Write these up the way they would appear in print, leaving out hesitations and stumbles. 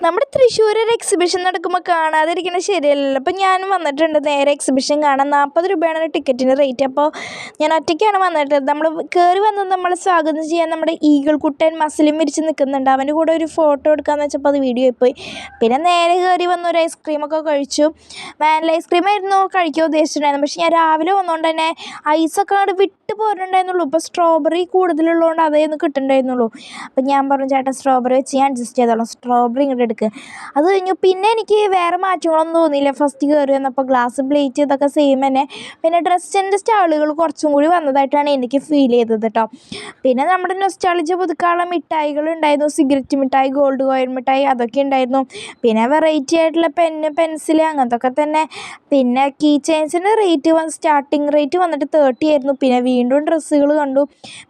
നമ്മുടെ തൃശ്ശൂർ ഒരു എക്സിബിഷൻ നടക്കുമ്പോൾ കാണാതിരിക്കണ ശരിയല്ലല്ലോ. അപ്പോൾ ഞാനും വന്നിട്ടുണ്ട് നേരെ എക്സിബിഷൻ കാണാൻ. 40 രൂപയാണ് ടിക്കറ്റിന് റേറ്റ്. അപ്പോൾ ഞാൻ ഒറ്റയ്ക്കാണ് വന്നിട്ടുള്ളത്. നമ്മൾ കയറി വന്ന് നമ്മളെ സ്വാഗതം ചെയ്യാൻ നമ്മുടെ ഈഗിൾ കുട്ടൻ മസിലും വിരിച്ച് നിൽക്കുന്നുണ്ട്. അവൻ്റെ കൂടെ ഒരു ഫോട്ടോ എടുക്കാമെന്ന് വെച്ചപ്പോൾ അത് വീഡിയോ പോയി. പിന്നെ നേരെ കയറി വന്ന് ഒരു ഐസ്ക്രീമൊക്കെ കഴിച്ചു. വാനില ഐസ്ക്രീമായിരുന്നു കഴിക്കാൻ ഉദ്ദേശിച്ചിട്ടുണ്ടായിരുന്നു. പക്ഷേ ഞാൻ രാവിലെ വന്നുകൊണ്ട് തന്നെ ഐസൊക്കെ അവിടെ വിട്ട് പോരുന്നുണ്ടായിരുന്നുള്ളൂ. ഇപ്പോൾ സ്ട്രോബെറി കൂടുതലുള്ളതുകൊണ്ട് അതേന്ന് കിട്ടുന്നുണ്ടായിരുന്നുള്ളൂ. അപ്പോൾ ഞാൻ പറഞ്ഞു, ചേട്ടാ സ്ട്രോബെറി വെച്ച് ഞാൻ അഡ്ജസ്റ്റ് ചെയ്തോളാം, സ്ട്രോബെറി ഇങ്ങോട്ട് എടുക്കുക. അത് കഴിഞ്ഞു. പിന്നെ എനിക്ക് വേറെ മാറ്റങ്ങളൊന്നും തോന്നിയില്ല. ഫസ്റ്റ് കയറി വന്നപ്പോൾ ഗ്ലാസ് പ്ലേറ്റ് ഇതൊക്കെ സെയിം തന്നെ. പിന്നെ ഡ്രസ്സിൻ്റെ സ്റ്റാളുകൾ കുറച്ചും കൂടി വന്നതായിട്ടാണ് എനിക്ക് ഫീൽ ചെയ്തത് കേട്ടോ. പിന്നെ നമ്മുടെ നൊസ്റ്റാൾജിയ പുതുക്കാനുള്ള മിഠായികൾ ഉണ്ടായിരുന്നു. സിഗരറ്റ് മിഠായി, ഗോൾഡ് കോയിൻ മിഠായി അതൊക്കെ ഉണ്ടായിരുന്നു. പിന്നെ വെറൈറ്റി ആയിട്ടുള്ള പെൻസിൽ അങ്ങനത്തൊക്കെ തന്നെ. പിന്നെ കീ ചെയിൻസിൻ്റെ റേറ്റ് സ്റ്റാർട്ടിങ് റേറ്റ് വന്നിട്ട് 30 ആയിരുന്നു. പിന്നെ വീണ്ടും ഡ്രസ്സുകൾ കണ്ടു.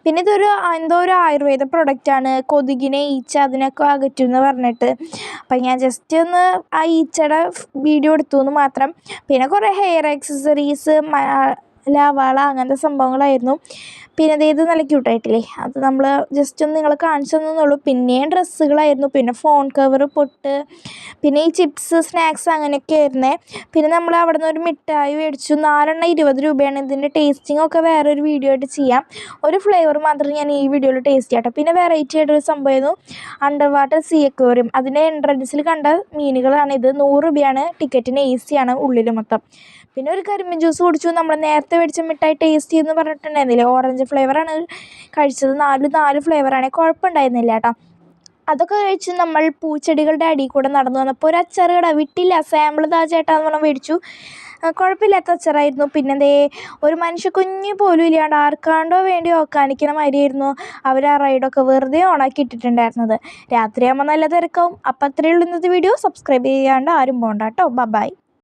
പിന്നെ ഇതൊരു എന്തോ ഒരു ആയുർവേദ പ്രൊഡക്റ്റാണ്, കൊതുകിനെ ഈച്ച അതിനൊക്കെ അകറ്റുമെന്ന് പറഞ്ഞിട്ട്. അപ്പം ഞാൻ ജസ്റ്റ് ഒന്ന് ആ ഈച്ചയുടെ വീഡിയോ എടുത്തു എന്ന് മാത്രം. പിന്നെ കുറേ ഹെയർ ആക്സസറീസ്, വള അങ്ങനത്തെ സംഭവങ്ങളായിരുന്നു. പിന്നെ ഇത് നല്ല ക്യൂട്ടായിട്ടില്ലേ, അത് നമ്മൾ ജസ്റ്റ് ഒന്ന് നിങ്ങളെ കാണിച്ചു തന്നുള്ളൂ. പിന്നെയും ഡ്രസ്സുകളായിരുന്നു. പിന്നെ ഫോൺ കവർ, പൊട്ട്, പിന്നെ ഈ ചിപ്സ്, സ്നാക്സ് അങ്ങനെയൊക്കെ ആയിരുന്നേ. പിന്നെ നമ്മൾ അവിടെ നിന്ന് ഒരു മിഠായി മേടിച്ചു. 4 20 രൂപയാണ്. ഇതിൻ്റെ ടേസ്റ്റിങ്ങൊക്കെ വേറൊരു വീഡിയോ ആയിട്ട് ചെയ്യാം. ഒരു ഫ്ലേവർ മാത്രം ഞാൻ ഈ വീഡിയോയിൽ ടേസ്റ്റ് ചെയ്യാം കേട്ടോ. പിന്നെ വെറൈറ്റി ആയിട്ടൊരു സംഭവമായിരുന്നു അണ്ടർ വാട്ടർ സീ അക്വേറിയം. അതിൻ്റെ എൻട്രൻസിൽ കണ്ട മീനുകളാണിത്. 100 രൂപയാണ് ടിക്കറ്റിന്. AC ആണ് ഉള്ളിൽ മൊത്തം. പിന്നെ ഒരു കരിമ്പിൻ ജ്യൂസ് കുടിച്ചു. നമ്മൾ നേരത്തെ മേടിച്ച മിഠായി ടേസ്റ്റ് ചെയ്യുമെന്ന് പറഞ്ഞിട്ടുണ്ടായിരുന്നില്ലേ, ഓറഞ്ച് ഫ്ലേവറാണ് കഴിച്ചത്. 4 ഫ്ലേവറാണ്. കുഴപ്പമുണ്ടായിരുന്നില്ല കേട്ടോ. അതൊക്കെ കഴിച്ച് നമ്മൾ പൂച്ചെടികളുടെ അടിയിൽ കൂടെ നടന്നു വന്നപ്പോൾ ഒരു അച്ചാർ കട വിട്ടില്ല, സാമ്പിൾ താ ചേട്ടാന്ന് പറഞ്ഞാൽ മേടിച്ചു. കുഴപ്പമില്ലാത്ത അച്ചാറായിരുന്നു. പിന്നെ ഒരു മനുഷ്യ കുഞ്ഞ് പോലും ഇല്ലാണ്ട് ആർക്കാണ്ടോ വേണ്ടി ഓക്കാനിക്കണ മാതിരിയായിരുന്നു അവർ ആ റൈഡൊക്കെ വെറുതെ ഓണാക്കി ഇട്ടിട്ടുണ്ടായിരുന്നത്. രാത്രിയാകുമ്പോൾ നല്ല തിരക്കാവും. അപ്പം അത്രയേ ഉള്ളൂ ഇന്നത്തെ വീഡിയോ. സബ്സ്ക്രൈബ് ചെയ്യാണ്ട് ആരും പോകണ്ട കേട്ടോ. ബൈ.